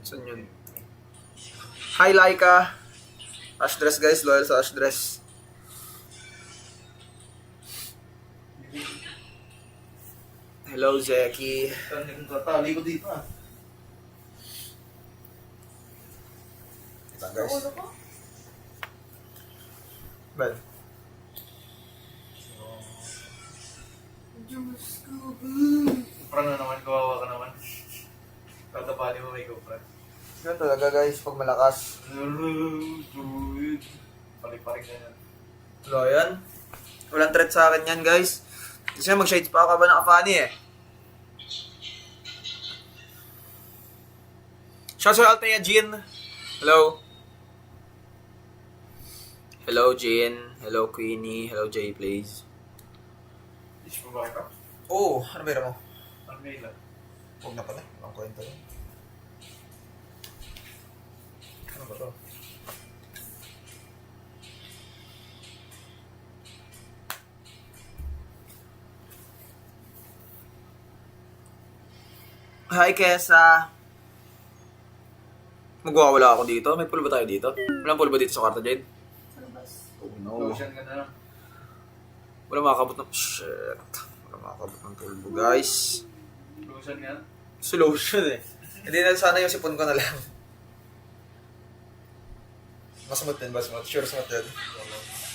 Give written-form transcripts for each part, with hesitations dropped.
Saan yun? Hi, Laika. Ash dress, guys. Loyal sa Ash dress. Hello, Zeki. Tatali ko dito ah. Ito, guys. Bad. Diyos ko. Kupra na naman, kawawa ka naman. Tatapali mo may kupra. Yun talaga, guys. Pag malakas. Palik-palik na yan. Wala yan. Walang threat sa akin yan, guys. Kasi mag-shades pa ka ba ng Afani eh. Shouts to Althea Jean. Hello. Hello, Jean. Hello, Queenie. Hello, Jay, please. Ish mo ba kita? Oo, ano meron mo? Ang mail ah. Huwag na pala. Ang kwento yun. Ano ba to? Hi, Kesa. Magwawala ako dito. May pool ba tayo dito? Walang pool ba dito sa kwarto, Jade? Sa labas. Oh, no. Lotion ka na lang. Wala makakabot ng... Shit. Wala makakabot ng tulbo, guys. Lotion nga. Solution eh. Hindi na sana yung sipon ko na lang. Mas smooth din ba? Smooth? Sure smooth din.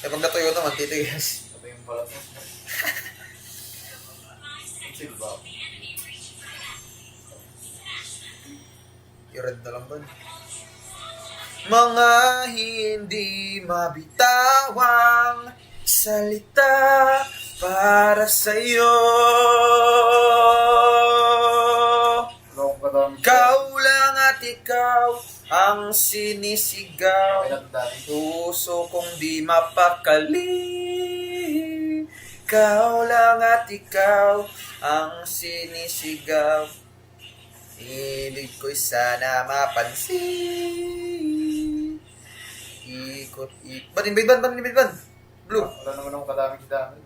Eh pag natuyo naman, titigas. Ito yung balat mo. Sige ba? I-red na lang ba? Mga hindi mabitawang salita para sa'yo. Wala akong kadami. Ikaw lang at ikaw ang sinisigaw. Okay lang dati. Puso kong di mapakali. Ikaw lang at ikaw ang sinisigaw. Ibig ko'y sana mapansin. Ikot. Ban, invade ban, ban, invade ban. Blue. Wala naman akong kadami sa dami.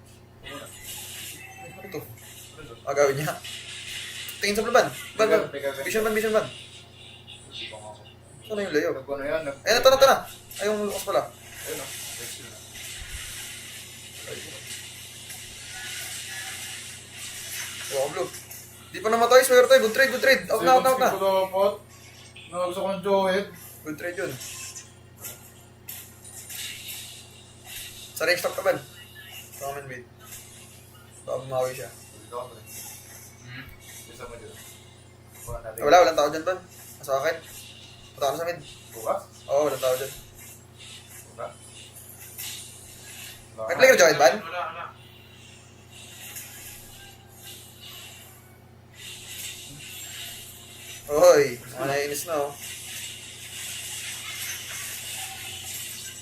Ano ito? Agawin niya. Tingin sa blue ban. Ban, ban. Vision ban, vision ban. Ano yung layo? Nagko na yan. Ayun, ito na. Ay, yung lukas pala. Ayun o. Next yun na. Wow, blue. Di pa namatay, swerte. Good trade, good trade. Out na, out na, out na. Sige ko dapat. Gusto ko ng Joed. Good trade yun. Sa range stock ka ba? Comment mid. Baka bumawi siya. Isa mo dito. Wala, walang tao dyan, ban. Nasa akin. Punta ka na sa mid. Bukas? Oo, walang tao dyan. Bukas? May player join, ban? Wala. Oy, mga naiinis na, oh.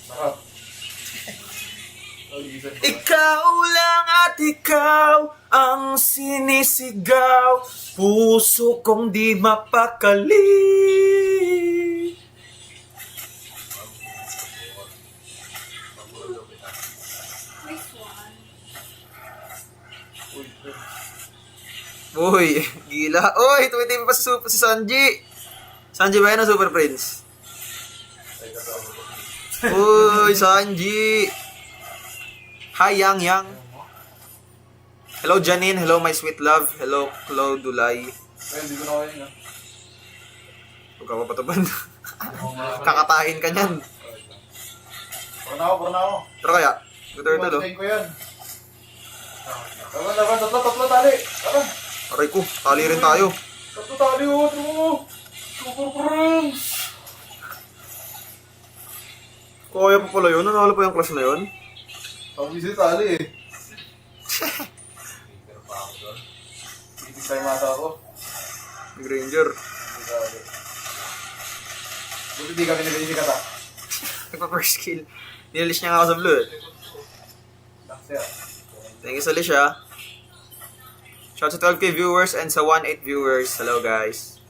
Sarap. Isa ko. Ikaw lang at ikaw ang sinisigaw. Puso kong di mapakali. Nice one. Uy, gila. Uy, tumitipid pa si Sanji. Sanji ba yan ang Super Prince? Uy, Sanji. Hi, Yang Yang. Hello, Janine. Hello, my sweet love. Hello, Claude Dulay. Ay, hindi ko na kayo na. Huwag ka papataban. Kakatahin ka niyan. Pura na ako. Pero kaya, good turtle, oh. Iwasayin ko yan. Laban, tatlo tali. Laban. Aray ko, tali rin tayo. Tatlo tali, oh. Super Prince. Kaya pa pala yun. Nanalo pa yung clash na yun. Pag-visit tali eh. Hindi tayo mata ako. Big Ranger. Buti di kami nabili kata. Nagpa-first kill. Nililis niya nga ako sa blue, eh. Naksya. Thank you sa lish, ah. Shout out to 12k viewers and sa 1.8 viewers. Hello, guys.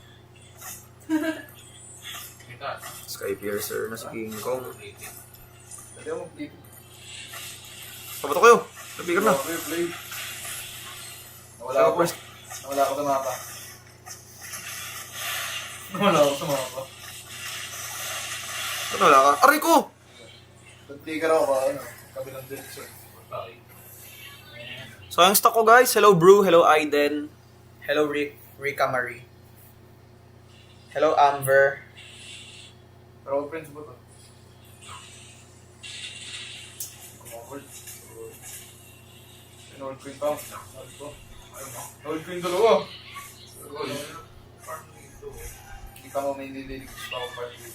Sky Piercer na si King Kong. Pwede mo play. Papato kayo. Nabigar na. Play. Nawala ako sa mapa. Wala ako sa mga pa. Ano wala ka? Aray ko! Nag-trigger ako ba, ano, kabilang direction. Okay. So, yung stock ko guys. Hello Brew. Hello Aiden. Hello Rika Marie. Hello Amber. Pero friends ba to? Kumakul. Inold ko yung tao. Inold ko. Inold ko yung dalawa. Hindi ka mo may nililig sa ako party.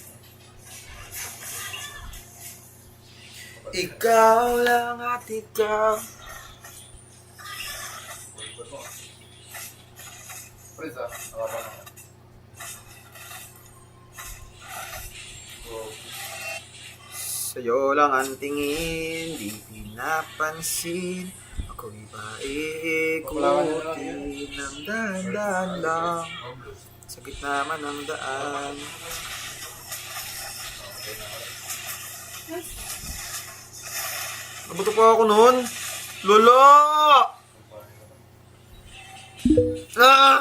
Ikaw lang at ikaw. Friends ah, nakapa na. Sa'yo lang ang tingin, di pinapansin. Ako'y ba iikutin ng dahan-dahan lang. Sa gitna man ng daan. Nabuto pa ako noon. Lolo! Ah!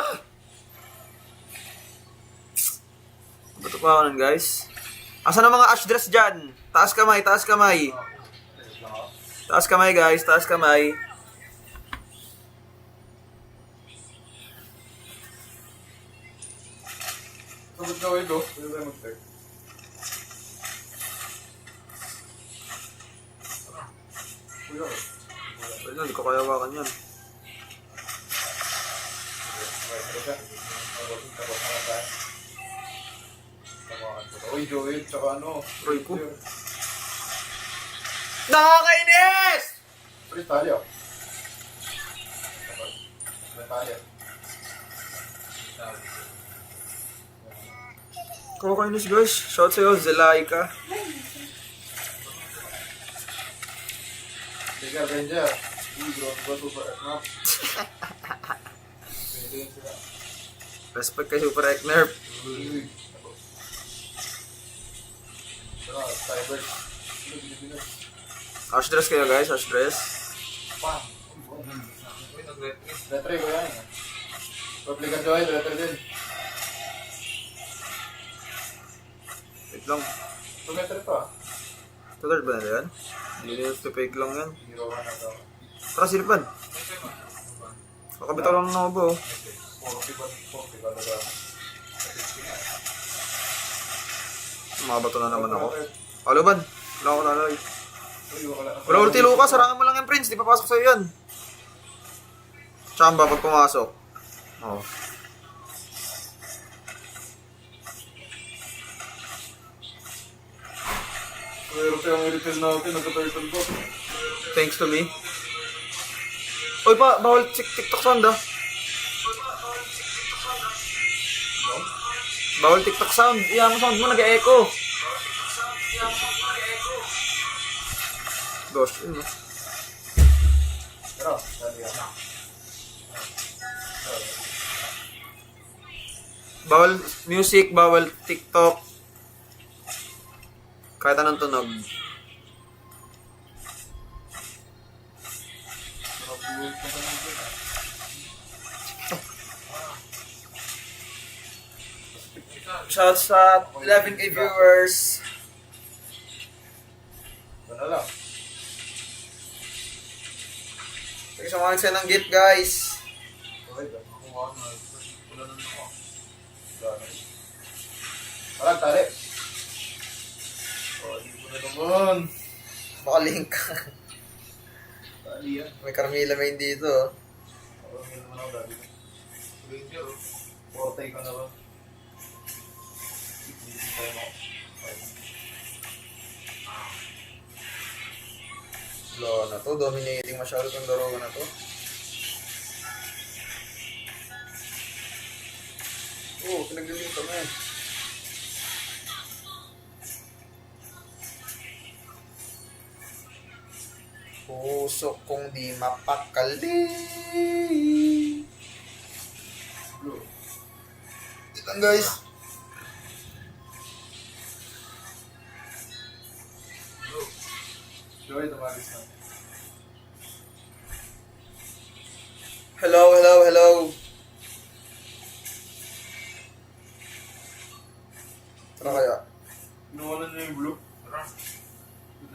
Nabuto pa ako noon guys. Asan ang mga ash dress dyan? Taas kamay, taas kamay. Taas kamay guys, taas kamay. Sabot ka ito, pwede tayo mag-tag. Kuya ko. Pwede na, di ko kaya hawakan yan. Uy, Joey, tsaka ano? Roy ko. Nakakainis! Uy, tali ah. Tali ah. Nakakainis guys. Shout sa'yo, Zelaika. Tiga, Ranger. Uy, bro, ba super snap? Pwede yun sila. Respect kay Super Eknerp. Uy. Tara, Cyber. Pilipinas. Ash dress kayo guys, ash dress. Pam! Letre ko yan eh. Publican Joy, letre din. Wait lang. Ito letre to ah. Tutor ba na yan? Hindi nyo fake lang yan. Hero ka na daw. Tara, silipan. Kakabitaw lang ng ako ba oh. 40 ba na daw. Makabato na naman ako. Kaluban. Wala ako talay. Uy, wala na. Wala ulti Lucas, sarangan mo lang yan Prince. Di papasok sa'yo yan. Chamba pag pumasok. Oh. Pero siya ang refill natin, nagka-turtle ko. Thanks to me. Oy pa, bawal TikTok sound ah. Bawal TikTok sound. Iyan mo sound mo, nag-echo. Gosh, yun ah. Pero, dali yan. Bawal music, bawal TikTok. Kahit anong tunog. Shout sa 11K viewers. Ito na lang. Thank you so much sa ng gift guys. Okay, kumuha na. Wala na ako. Parang tali. Oh, di ko na naman. Makalink. Tali yan. May Carmela Main dito. Oh, hindi naman ako dali. Ranger, Forte ka na ba? Slow na to. Dominating masyado itong Doroga na to. Oh, pinagaling kami. Puso kong di mapakali. Blue. Ilan guys? Joy, tumalis na. Hello, hello, hello.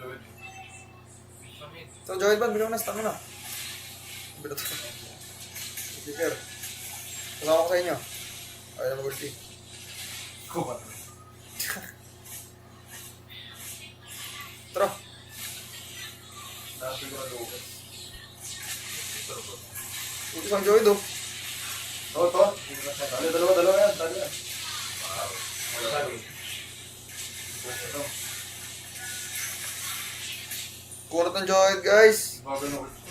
gawin. Samit. So, Joel Ban, bilang na stamina. Bilo to. Speaker. Kasama ko sa inyo. Ayaw na mag-ulti. Kumat. Tara. Dati ko na lugas. Ulti sa Joel do. Oo, to. Dalawa yan. Dalawa yan. Wow. Wala sabi. Ito. Kurat ng Joel, guys. Bago na ulit.